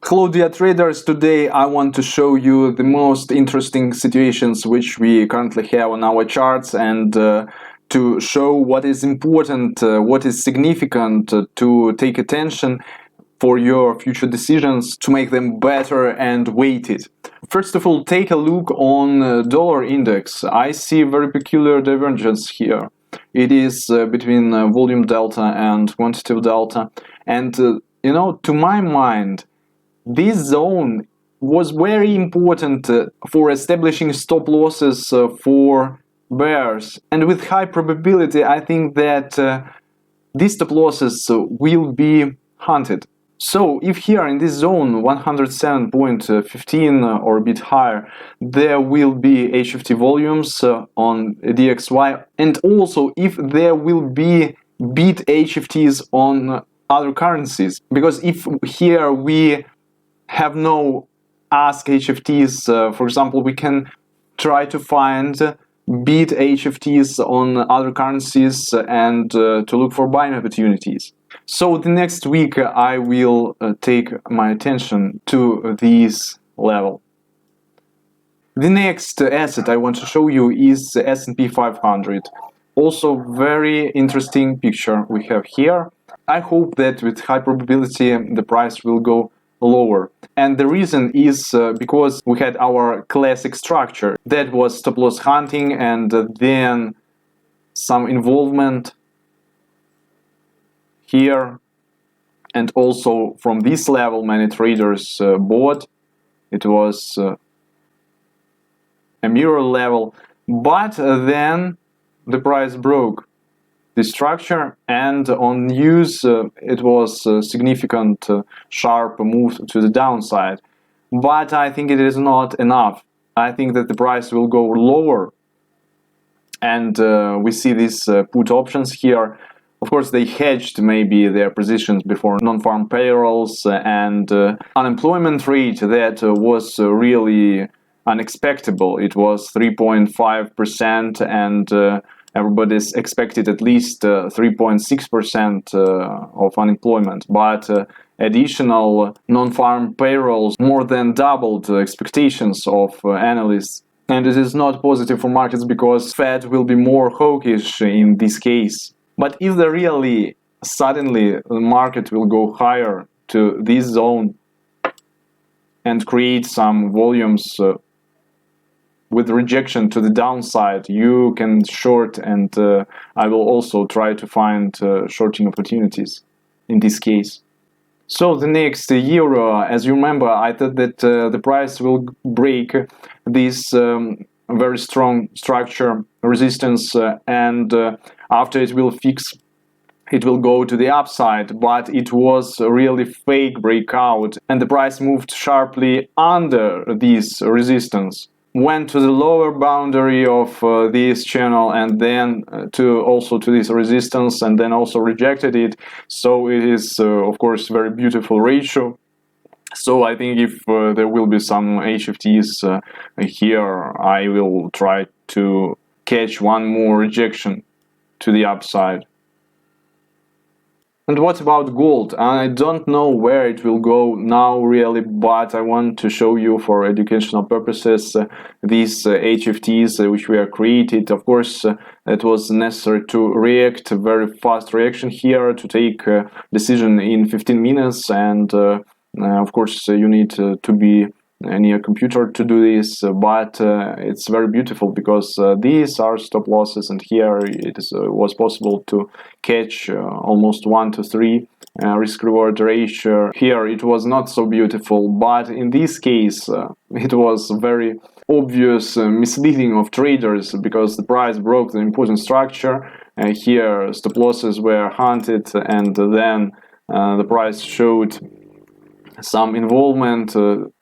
Hello dear traders, today I want to show you the most interesting situations which we currently have on our charts and to show what is important, what is significant to take attention for your future decisions to make them better and weighted. First of all, take a look on dollar index. I see very peculiar divergence here. It is between volume delta and quantitative delta, and to my mind, this zone was very important for establishing stop losses for bears, and with high probability I think that these stop losses will be hunted. So if here in this zone 107.15 or a bit higher, there will be HFT volumes on DXY, and also if there will be beat HFTs on other currencies, because if here we have no ask HFTs, for example, we can try to find beat HFTs on other currencies and to look for buying opportunities. So the next week I will take my attention to this level. The next asset I want to show you is S&P 500. Also very interesting picture we have here. I hope that with high probability the price will go lower, and the reason is because we had our classic structure that was stop loss hunting and then some involvement here, and also from this level many traders bought. It was a mirror level, but then the price broke the structure, and on news it was a significant sharp move to the downside. But I think it is not enough. I think that the price will go lower, and we see these put options here. Of course, they hedged maybe their positions before non-farm payrolls and unemployment rate that was really unexpected. It was 3.5%, and everybody's expected at least 3.6% of unemployment, but additional non-farm payrolls more than doubled expectations of analysts. And it is not positive for markets because Fed will be more hawkish in this case. But if the really suddenly the market will go higher to this zone and create some volumes with rejection to the downside, you can short, and I will also try to find shorting opportunities in this case. So the next euro, as you remember, I thought that the price will break this very strong structure resistance, and after it will fix, it will go to the upside, but it was a really fake breakout, and the price moved sharply under this resistance, went to the lower boundary of this channel, and then also to this resistance, and then also rejected it. So it is of course very beautiful ratio. So I think if there will be some HFTs here, I will try to catch one more rejection to the upside. And what about gold? I don't know where it will go now really, but I want to show you for educational purposes these HFTs which were created. Of course, it was necessary to react, very fast reaction here, to take a decision in 15 minutes, and of course you need to be near a computer to do this, but it's very beautiful because these are stop losses, and here it was possible to catch almost 1 to 3 risk-reward ratio. Here it was not so beautiful, but in this case it was very obvious misleading of traders because the price broke the important structure. Here stop losses were hunted, and then the price showed some involvement.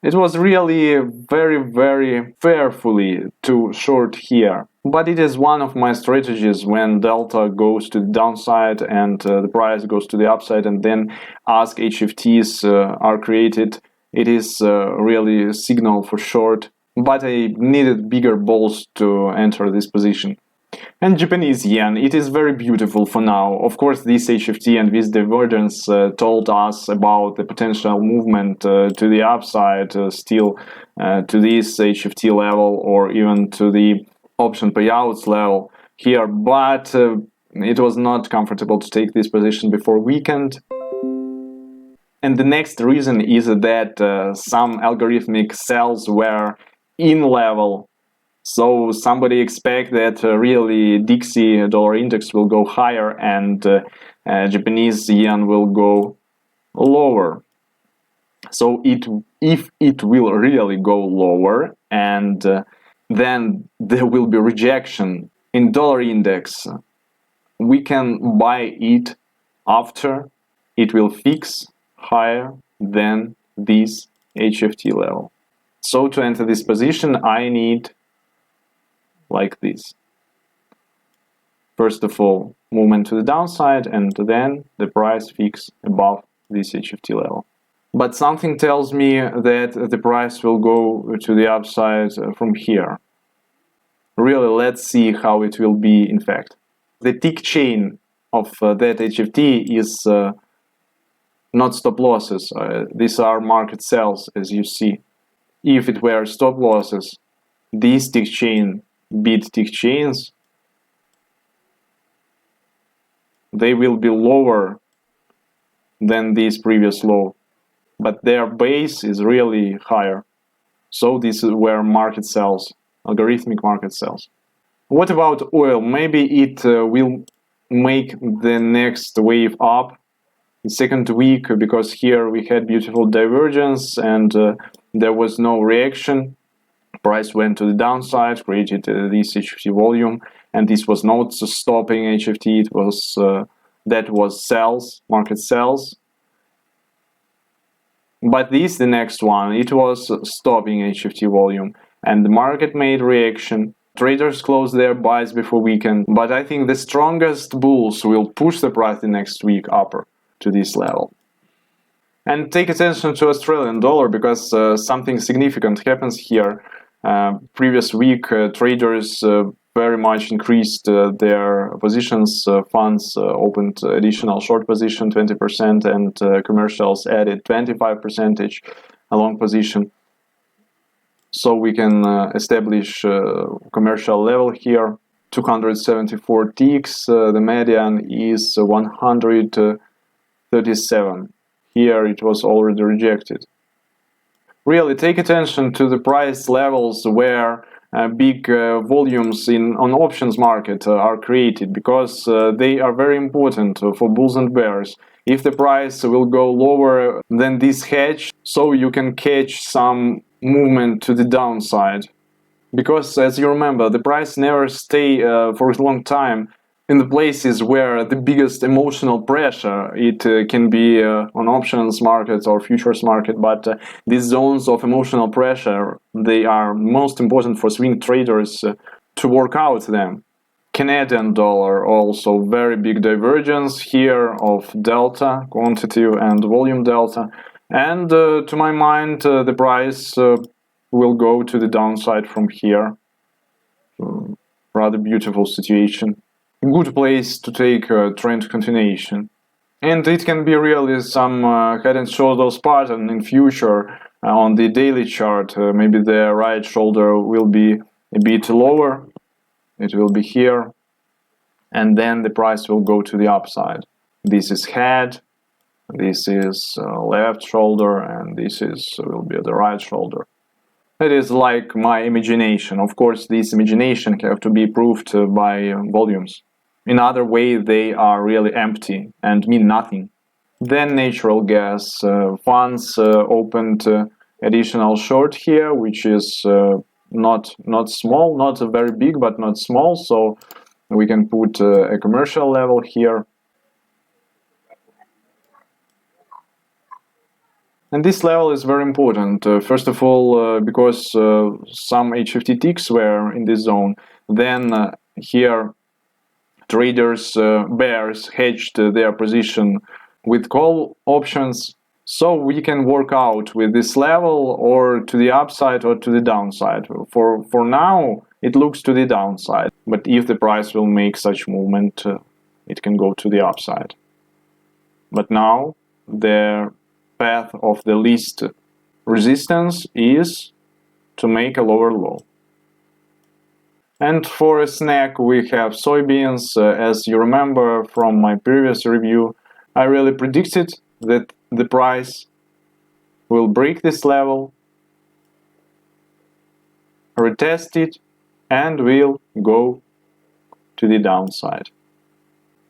It was really very fearfully to short here, but it is one of my strategies when delta goes to the downside and the price goes to the upside, and then ask HFTs are created. It is really a signal for short, but I needed bigger balls to enter this position. And Japanese yen, it is very beautiful for now. Of course, this HFT and this divergence told us about the potential movement to the upside, still to this HFT level or even to the option payouts level here, but it was not comfortable to take this position before weekend. And the next reason is that some algorithmic sells were in level. So somebody expect that really DXY dollar index will go higher and Japanese yen will go lower. So if it will really go lower and then there will be rejection in dollar index, we can buy it after it will fix higher than this HFT level. So to enter this position, I need like this. First of all, movement to the downside, and then the price fix above this HFT level. But something tells me that the price will go to the upside from here. Really, let's see how it will be in fact. The tick chain of that HFT is not stop losses. These are market sells, as you see. If it were stop losses, this tick chain beat tick chains, they will be lower than this previous low, but their base is really higher. So this is where market sells, algorithmic market sells. What about oil? Maybe it will make the next wave up in second week, because here we had beautiful divergence and there was no reaction. Price went to the downside, created this HFT volume, and this was not stopping HFT. It was that was sells, market sells. But this, the next one, it was stopping HFT volume, and the market made reaction. Traders closed their buys before weekend, but I think the strongest bulls will push the price the next week upper to this level. And take attention to Australian dollar, because something significant happens here. Previous week, traders very much increased their positions. Funds opened additional short position 20%, and commercials added 25% long position. So we can establish commercial level here. 274 ticks. The median is 137. Here it was already rejected. Really, take attention to the price levels where big volumes on options market are created, because they are very important for bulls and bears. If the price will go lower than this hedge, so you can catch some movement to the downside. Because as you remember, the price never stay for a long time in the places where the biggest emotional pressure. It can be on options markets or futures market, but these zones of emotional pressure, they are most important for swing traders to work out them. Canadian dollar, also very big divergence here of delta, quantitative and volume delta, and to my mind the price will go to the downside from here. Rather beautiful situation. Good place to take trend continuation. And it can be really some head and shoulders pattern in future on the daily chart. Maybe the right shoulder will be a bit lower. It will be here. And then the price will go to the upside. This is head. This is left shoulder. And this will be the right shoulder. It is like my imagination. Of course, this imagination have to be proved by volumes. In other way, they are really empty and mean nothing. Then natural gas funds opened additional short here, which is not small, not very big, but not small. So we can put a commercial level here. And this level is very important. First of all, because some HFT ticks were in this zone. Then here traders, bears, hedged their position with call options. So we can work out with this level or to the upside or to the downside. For now, it looks to the downside. but if the price will make such movement, it can go to the upside. But now the path of the least resistance is to make a lower low. And for a snack we have soybeans. As you remember from my previous review, I really predicted that the price will break this level, retest it, and will go to the downside.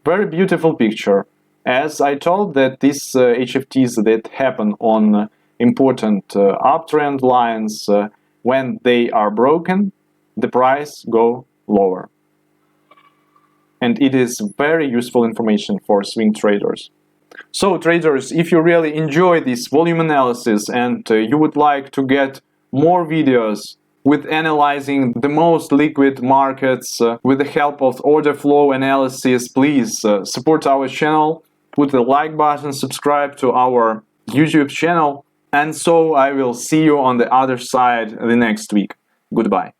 Very beautiful picture. As I told that these HFTs that happen on important uptrend lines, when they are broken, the price go lower. And it is very useful information for swing traders. So traders, if you really enjoy this volume analysis and you would like to get more videos with analyzing the most liquid markets with the help of order flow analysis, please support our channel, put the like button, subscribe to our YouTube channel, and so I will see you on the other side the next week. Goodbye.